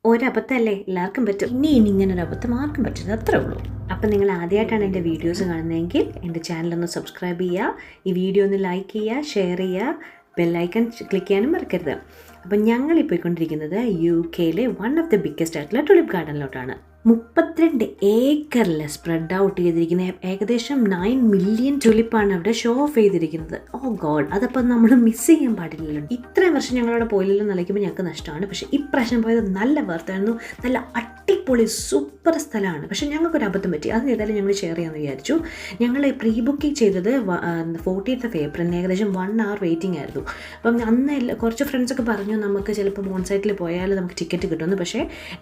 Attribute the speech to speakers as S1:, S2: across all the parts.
S1: ഒരബദ്ധമല്ലേ, എല്ലാവർക്കും പറ്റും. ഇനി ഇങ്ങനെ ഒരു അബദ്ധം ആർക്കും പറ്റില്ല, അത്രേ ഉള്ളൂ. അപ്പം നിങ്ങൾ ആദ്യമായിട്ടാണ് എൻ്റെ വീഡിയോസ് കാണുന്നതെങ്കിൽ എൻ്റെ ചാനലൊന്ന് സബ്സ്ക്രൈബ് ചെയ്യുക, ഈ വീഡിയോ ഒന്ന് ലൈക്ക് ചെയ്യുക, ഷെയർ ചെയ്യുക, ബെല്ലൈക്കൺ ക്ലിക്ക് ചെയ്യാനും മറക്കരുത്. അപ്പം ഞങ്ങളിപ്പോൾ പോയിക്കൊണ്ടിരിക്കുന്നത് UK one of the biggest ആയിട്ടുള്ള ടുലിപ്പ് ഗാർഡനിലോട്ടാണ്. 32 ഏക്കറിൽ സ്പ്രെഡ് ഔട്ട് ചെയ്തിരിക്കുന്ന ഏകദേശം 9 മില്യൺ ടുലിപ്പാണ് അവിടെ ഷോ ഓഫ് ചെയ്തിരിക്കുന്നത്. ഓ ഗോഡ്, അതപ്പം നമ്മൾ മിസ് ചെയ്യാൻ പാടില്ലല്ലോ. ഇത്രയും വർഷം ഞങ്ങളവിടെ പോയില്ലല്ലോ നിലയ്ക്കുമ്പോൾ ഞങ്ങൾക്ക് നഷ്ടമാണ്. പക്ഷേ ഇപ്രാവശ്യം പോയത് നല്ല വർത്തായിരുന്നു, നല്ല അടിപൊളി സൂപ്പർ സ്ഥലമാണ്. പക്ഷേ ഞങ്ങൾക്കൊരു അബദ്ധം പറ്റി, അത് ഏതായാലും ഞങ്ങൾ ഷെയർ ചെയ്യാമെന്ന് വിചാരിച്ചു. ഞങ്ങൾ പ്രീ ബുക്കിംഗ് ചെയ്തത് 14th ഏപ്രിലിന്, ഏകദേശം 1 hour വെയിറ്റിംഗ് ആയിരുന്നു. അപ്പം അന്ന് കുറച്ച് ഫ്രണ്ട്സൊക്കെ പറഞ്ഞു നമുക്ക് ചിലപ്പോൾ ഓൺ സൈറ്റിൽ പോയാൽ നമുക്ക് ടിക്കറ്റ് കിട്ടുമെന്ന്. പക്ഷേ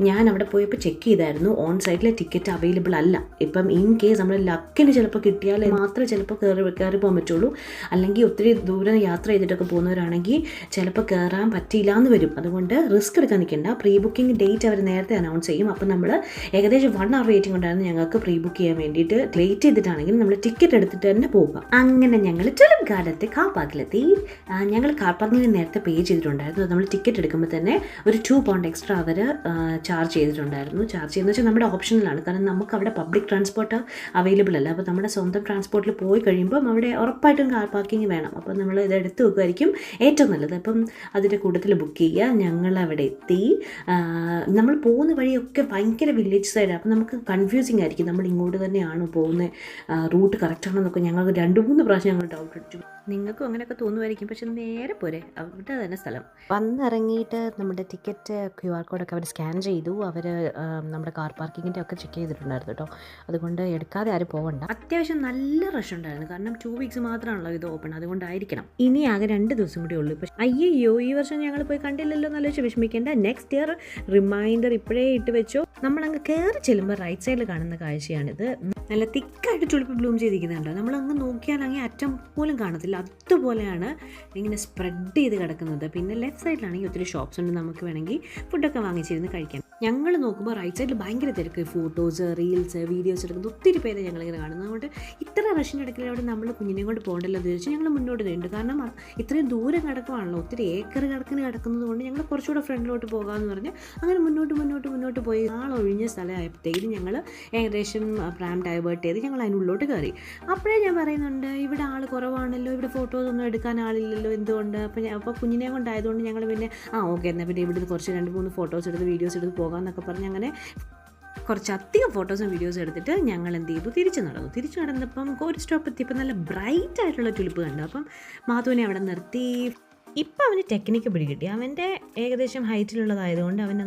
S1: ഞാൻ അവിടെ പോയപ്പോൾ ചെക്ക് ചെയ്തായിരുന്നു, ഓൺ സൈറ്റിലെ ടിക്കറ്റ് അവൈലബിൾ അല്ല. ഇപ്പം ഇൻ കേസ് നമ്മൾ ലക്കിന് ചിലപ്പോൾ കിട്ടിയാൽ മാത്രമേ ചിലപ്പോൾ കയറി പോകാൻ പറ്റുള്ളൂ. അല്ലെങ്കിൽ ഒത്തിരി ദൂരം യാത്ര ചെയ്തിട്ടൊക്കെ പോകുന്നവരാണെങ്കിൽ ചിലപ്പോൾ കയറാൻ പറ്റില്ല എന്ന് വരും. അതുകൊണ്ട് റിസ്ക് എടുക്കാൻ നിൽക്കേണ്ട. പ്രീ ബുക്കിംഗ് ഡേറ്റ് അവർ നേരത്തെ അനൗൺസ് ചെയ്യും. അപ്പം നമ്മൾ ഏകദേശം 1 hour വെയിറ്റിംഗ് ഉണ്ടായിരുന്നു ഞങ്ങൾക്ക് പ്രീ ബുക്ക് ചെയ്യാൻ വേണ്ടിയിട്ട്. ലേറ്റ് ചെയ്തിട്ടാണെങ്കിൽ നമ്മൾ ടിക്കറ്റ് എടുത്തിട്ട് തന്നെ പോകുക. അങ്ങനെ ഞങ്ങൾ ടുലിപ്പ് ഗാർഡനത്തെ കാർ പാർക്കിലെത്തി. ഞങ്ങൾ കാർ പാർക്കിങ്ങിന് നേരത്തെ പേ ചെയ്തിട്ടുണ്ടായിരുന്നു. നമ്മൾ ടിക്കറ്റ് എടുക്കുമ്പോൾ തന്നെ ഒരു £2 എക്സ്ട്രാ അവർ ചാർജ് ചെയ്തിട്ടുണ്ടായിരുന്നു. ചാർജ് ചെയ്യുന്ന വെച്ചാൽ നമ്മുടെ ഓപ്ഷനിലാണ്, കാരണം നമുക്ക് അവിടെ പബ്ലിക് ട്രാൻസ്പോർട്ട് അവൈലബിൾ അല്ല. അപ്പോൾ നമ്മുടെ സ്വന്തം ട്രാൻസ്പോർട്ടിൽ പോയി കഴിയുമ്പം അവിടെ ഉറപ്പായിട്ടും കാർ പാർക്കിംഗ് വേണം. അപ്പോൾ നമ്മൾ ഇത് എടുത്ത് വെക്കുമായിരിക്കും ഏറ്റവും നല്ലത്. അപ്പം അതിൻ്റെ കൂട്ടത്തിൽ ബുക്ക് ചെയ്യുക. ഞങ്ങൾ അവിടെ എത്തി. നമ്മൾ പോകുന്ന വഴിയൊക്കെ ഭയങ്കര വില്ലേജ് സൈഡാണ്. അപ്പോൾ നമുക്ക് കൺഫ്യൂസിങ് ആയിരിക്കും, നമ്മൾ ഇങ്ങോട്ട് തന്നെയാണോ പോകുന്നത്, റൂട്ട് കറക്റ്റാണോ എന്നൊക്കെ ഞങ്ങൾക്ക് 2-3 പ്രാവശ്യം ഞങ്ങൾ ഡൗട്ട് അടിച്ചു. നിങ്ങൾക്കും അങ്ങനെയൊക്കെ തോന്നുമായിരിക്കും, പക്ഷെ നേരെ പോരെ, അവിടെ തന്നെ സ്ഥലം. വന്നിറങ്ങിയിട്ട് നമ്മുടെ ടിക്കറ്റ് QR കോഡൊക്കെ അവർ സ്കാൻ ചെയ്തു. അവർ നമ്മുടെ കാർ പാർക്കിങ്ങിൻ്റെ ഒക്കെ ചെക്ക് ചെയ്തിട്ടുണ്ടായിരുന്നു കേട്ടോ. അതുകൊണ്ട് എടുക്കാതെ ആരും പോകണ്ട. അത്യാവശ്യം നല്ല റഷ് ഉണ്ടായിരുന്നു, കാരണം 2 weeks മാത്രമാണല്ലോ ഇത് ഓപ്പൺ, അതുകൊണ്ടായിരിക്കണം. ഇനി ആകെ 2 ദിവസം കൂടി ഉള്ളൂ. പക്ഷേ അയ്യോ, ഈ വർഷം ഞങ്ങൾ പോയി കണ്ടില്ലല്ലോ എന്നല്ല വെച്ച് വിഷമിക്കേണ്ട. നെക്സ്റ്റ് ഇയർ റിമൈൻഡർ ഇപ്പോഴേ ഇട്ട് വെച്ചോ. നമ്മളങ്ങ് കയറി ചെല്ലുമ്പോൾ റൈറ്റ് സൈഡിൽ കാണുന്ന കാഴ്ചയാണിത്. നല്ല തിക്കായിട്ട് ടുലിപ്പ് ബ്ലൂം ചെയ്തിരിക്കുന്നുണ്ടോ. നമ്മളങ്ങ് നോക്കിയാൽ അങ്ങ് അറ്റം പോലും കാണത്തില്ല, അതുപോലെയാണ് ഇങ്ങനെ സ്പ്രെഡ് ചെയ്ത് കിടക്കുന്നത്. പിന്നെ ലെഫ്റ്റ് സൈഡിലാണെങ്കിൽ ഒത്തിരി ഷോപ്സ് ഉണ്ട്, നമുക്ക് വേണമെങ്കിൽ ഫുഡൊക്കെ വാങ്ങിച്ചിരുന്ന് കഴിക്കാം. ഞങ്ങൾ നോക്കുമ്പോൾ റൈറ്റ് സൈഡിൽ ഭയങ്കര തിരക്ക്, ഫോട്ടോസ്, റീൽസ്, വീഡിയോസ് എടുക്കുന്നത് ഒത്തിരി പേരെ ഞങ്ങളിങ്ങനെ കാണുന്നത്. അതുകൊണ്ട് ഇത്ര റഷിൻ്റെ ഇടയ്ക്കിൽ അവിടെ നമ്മൾ കുഞ്ഞിനെ കൊണ്ട് പോകണ്ടല്ലോ എന്ന് ചോദിച്ചാൽ ഞങ്ങൾ മുന്നോട്ട് നീണ്ടു. കാരണം ഇത്രയും ദൂരം കിടക്കുവാണല്ലോ, ഒത്തിരി ഏക്കർ കിടക്കുന്നത് കൊണ്ട് ഞങ്ങൾ കുറച്ചുകൂടെ ഫ്രണ്ടിലോട്ട് പോകാമെന്ന് പറഞ്ഞ് അങ്ങനെ മുന്നോട്ട് പോയി. ആളൊഴിഞ്ഞ സ്ഥലമായപ്പോഴത്തേക്കും ഞങ്ങൾ ഏകദേശം പ്രാം ഡൈവേർട്ട് ചെയ്ത് ഞങ്ങൾ അതിനുള്ളിലോട്ട് കയറി. അപ്പോഴേ ഞാൻ പറയുന്നുണ്ട്, ഇവിടെ ആൾ കുറവാണല്ലോ, ഇവിടെ ഫോട്ടോസ് ഒന്നും എടുക്കാൻ ആളില്ലല്ലോ, എന്തുകൊണ്ട്? അപ്പോൾ കുഞ്ഞിനെ കൊണ്ടായതുകൊണ്ട് ഞങ്ങൾ പിന്നെ ഓക്കെ എന്നാൽ പിന്നെ ഇവിടുന്ന് കുറച്ച് 2-3 ഫോട്ടോസ് എടുത്ത് വീഡിയോസ് എടുത്ത് പോകാമെന്നൊക്കെ പറഞ്ഞ് അങ്ങനെ കുറച്ചധികം ഫോട്ടോസും വീഡിയോസും എടുത്തിട്ട് ഞങ്ങൾ എന്ത് ചെയ്തു, തിരിച്ചു നടന്നപ്പം ഒരു സ്റ്റോപ്പ് എത്തിയപ്പോൾ നല്ല ബ്രൈറ്റ് ആയിട്ടുള്ള ടുലിപ്പ് കണ്ടു. അപ്പം മാധുവിനെ അവിടെ നിർത്തി. ഇപ്പം അവന് ടെക്നിക്ക് പിടികിട്ടി. അവൻ്റെ ഏകദേശം ഹൈറ്റിലുള്ളതായതുകൊണ്ട് അവൻ